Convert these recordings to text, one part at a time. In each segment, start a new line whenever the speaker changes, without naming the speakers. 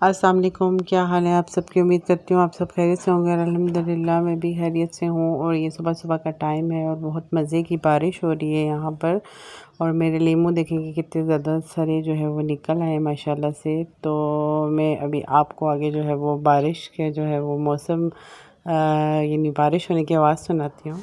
अस्सलाम वालेकुम, क्या हाल है आप सबकी। उम्मीद करती हूँ आप सब खैरियत से होंगे और अल्हम्दुलिल्लाह मैं भी खैरियत से हूँ। और ये सुबह सुबह का टाइम है और बहुत मज़े की बारिश हो रही है यहाँ पर। और मेरे लीमू देखेंगे कितने ज़्यादा सारे जो है वो निकल आए माशाल्लाह से। तो मैं अभी आपको आगे जो है वो बारिश के जो है वो मौसम यानी बारिश होने की आवाज़ सुनाती हूँ।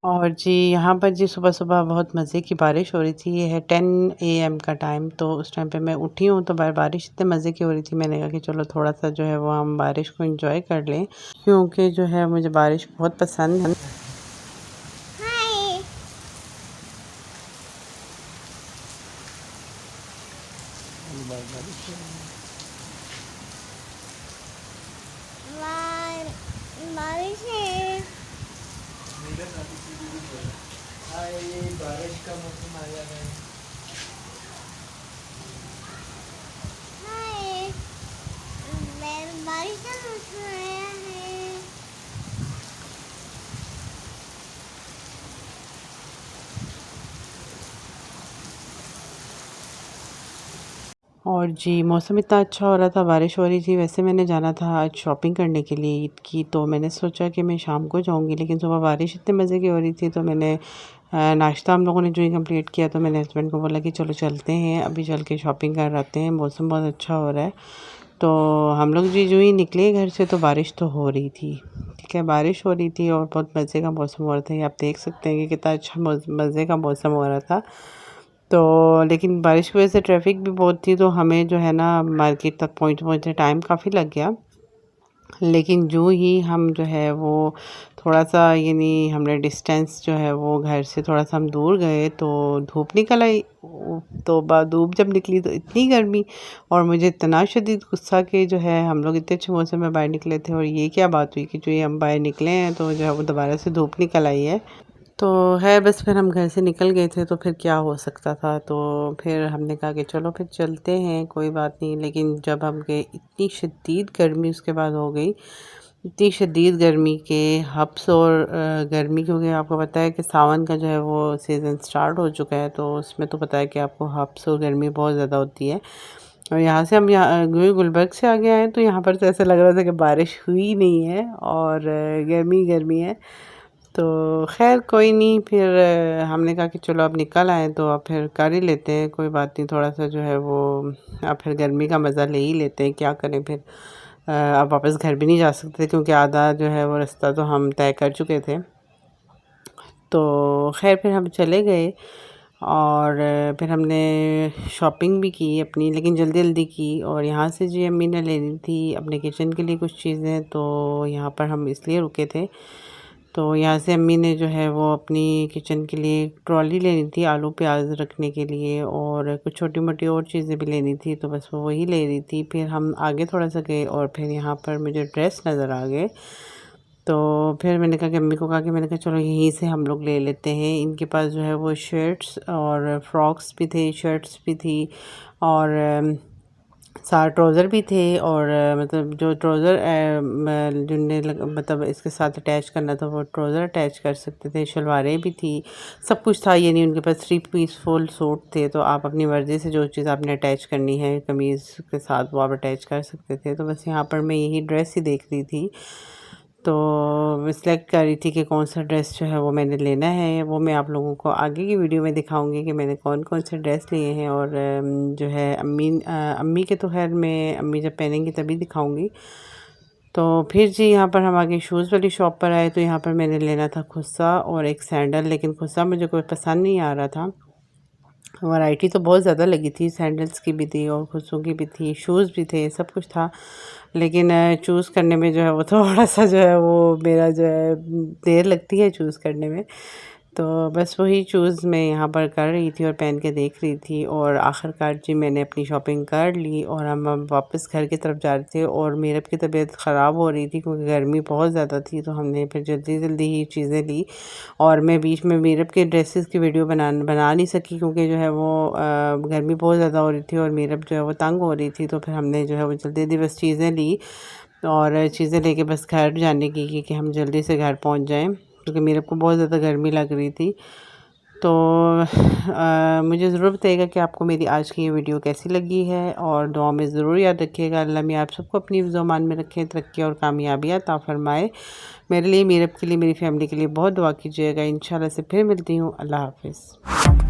और जी यहाँ पर जी सुबह-सुबह बहुत मज़े की बारिश हो रही थी। ये है 10 AM का टाइम। तो उस टाइम पे मैं उठी हूँ तो बारिश इतने मज़े की हो रही थी, मैंने कहा कि चलो थोड़ा-सा जो है वो हम बारिश को एंजॉय कर लें, क्योंकि जो है मुझे बारिश बहुत पसंद है। हाय। बारिश है। बारिश का मौसम आ गया है। हाय, बारिश का मौसम आया है। और जी मौसम इतना अच्छा हो रहा था, बारिश हो रही थी। वैसे मैंने जाना था आज शॉपिंग करने के लिए ईद की, तो मैंने सोचा कि मैं शाम को जाऊंगी, लेकिन सुबह बारिश इतने मज़े की हो रही थी तो मैंने नाश्ता हम लोगों ने जो ही कंप्लीट किया तो मैंने हस्बैंड को बोला कि चलो चलते हैं, अभी चल के शॉपिंग कर आते हैं, मौसम बहुत अच्छा हो रहा है। तो हम लोग जी जो ही निकले घर से तो बारिश तो हो रही थी, ठीक है, बारिश हो रही थी और बहुत मज़े का मौसम हो रहा था। ये आप देख सकते हैं कि कितना अच्छा मज़े का मौसम हो रहा था। तो लेकिन बारिश की वजह से ट्रैफिक भी बहुत थी, तो हमें जो है ना मार्केट तक पहुँचते टाइम काफ़ी लग गया। लेकिन जो ही हम जो है वो थोड़ा-सा यानी हमने डिस्टेंस जो है वो घर से थोड़ा-सा हम दूर गए तो धूप निकल आई। तौबा! धूप जब निकली तो इतनी गर्मी, और मुझे इतना शदीद गुस्सा कि जो है हम लोग इतने अच्छे मौसम में बाहर निकले थे और ये क्या बात हुई कि जो ये हम बाहर निकले हैं तो जो है वो दोबारा से धूप निकल आई है। तो है बस, फिर हम घर से निकल गए थे तो फिर क्या हो सकता था। तो फिर हमने कहा कि चलो फिर चलते हैं, कोई बात नहीं। लेकिन जब हम गए इतनी शदीद गर्मी उसके बाद हो गई, इतनी शदीद गर्मी के हब्स। और गर्मी क्योंकि आपको पता है कि सावन का जो है वो सीज़न स्टार्ट हो चुका है, तो उसमें तो पता है कि आपको हब्स और गर्मी बहुत ज़्यादा होती है। और यहाँ से हम यहाँ गुलबर्ग से आगे आए तो यहाँ पर तो ऐसा लग रहा था कि बारिश हुई नहीं है और गर्मी गर्मी है। तो ख़ैर कोई नहीं, फिर हमने कहा कि चलो अब निकल आए तो अब फिर कर ही लेते हैं, कोई बात नहीं, थोड़ा-सा जो है वो अब फिर गर्मी का मज़ा ले ही लेते हैं, क्या करें फिर। अब वापस घर भी नहीं जा सकते क्योंकि आधा जो है वो रास्ता तो हम तय कर चुके थे। तो ख़ैर फिर हम चले गए और फिर हमने शॉपिंग भी की अपनी, लेकिन जल्दी-जल्दी की। और यहाँ से जी अम्मी ने लेनी थी अपने किचन के लिए कुछ चीज़ें, तो यहाँ पर हम इसलिए रुके थे। तो यहाँ से अम्मी ने जो है वो अपनी किचन के लिए एक ट्रॉली लेनी थी आलू प्याज रखने के लिए, और कुछ छोटी मोटी और चीज़ें भी लेनी थी, तो बस वो वही ले रही थी। फिर हम आगे थोड़ा सा गए और फिर यहाँ पर मुझे ड्रेस नज़र आ गए। तो फिर मैंने कहा कि अम्मी को कहा कि मैंने कहा चलो यहीं से हम लोग ले लेते हैं। इनके पास जो है वो शर्ट्स और फ्रॉक्स भी थे, शर्ट्स भी थी, और साथ ट्राउज़र भी थे। और मतलब जो ट्राउज़र जिनने मतलब इसके साथ अटैच करना था वो ट्राउज़र अटैच कर सकते थे, शलवारें भी थी, सब कुछ था। यानी उनके पास 3 पीस फुल सूट थे, तो आप अपनी मर्ज़ी से जो चीज़ आपने अटैच करनी है कमीज़ के साथ वो आप अटैच कर सकते थे। तो बस यहाँ पर मैं यही ड्रेस ही देख रही थी। तो सिलेक्ट कर रही थी कि कौन सा ड्रेस जो है वो मैंने लेना है। वो मैं आप लोगों को आगे की वीडियो में दिखाऊंगी कि मैंने कौन कौन से ड्रेस लिए हैं। और जो है अम्मी के तो खैर मैं अम्मी जब पहनेंगी तभी दिखाऊंगी। तो फिर जी यहाँ पर हम आगे शूज़ वाली शॉप पर आए, तो यहाँ पर मैंने लेना था खुस्सा और एक सैंडल, लेकिन खुस्सा मुझे कोई पसंद नहीं आ रहा था। वैरायटी तो बहुत ज़्यादा लगी थी, सैंडल्स की भी थी और खुस्सों की भी थी, शूज़ भी थे, सब कुछ था। लेकिन चूज़ करने में जो है वो थोड़ा सा जो है वो मेरा जो है देर लगती है चूज़ करने में। तो बस वही चूज़ मैं यहाँ पर कर रही थी और पहन के देख रही थी, और आखिरकार जी मैंने अपनी शॉपिंग कर ली और हम अब वापस घर की तरफ जा रहे थे। और मेरे की तबीयत ख़राब हो रही थी क्योंकि गर्मी बहुत ज़्यादा थी, तो हमने फिर जल्दी जल्दी ही चीज़ें ली। और मैं बीच में मेरब के ड्रेसेस की वीडियो बना नहीं सकी क्योंकि जो है वो गर्मी बहुत ज़्यादा हो रही थी और मेरब जो है वो तंग हो रही थी। तो फिर हमने जो है वो जल्दी जल्दी बस चीज़ें ली और चीज़ें लेके बस घर जाने की कि हम जल्दी से घर पहुंच जाएं, क्योंकि मेरे को बहुत ज़्यादा गर्मी लग रही थी। तो मुझे ज़रूर बताइएगा कि आपको मेरी आज की ये वीडियो कैसी लगी है, और दुआ में ज़रूर याद रखिएगा। अल्लाह में आप सबको अपनी ज़ुबान में रखें, तरक्की और कामयाबी अता फरमाए। मेरे लिए, मेरे के लिए, मेरी फैमिली के लिए बहुत दुआ कीजिएगा। इंशाल्लाह से फिर मिलती हूँ। अल्लाह हाफ़िज़।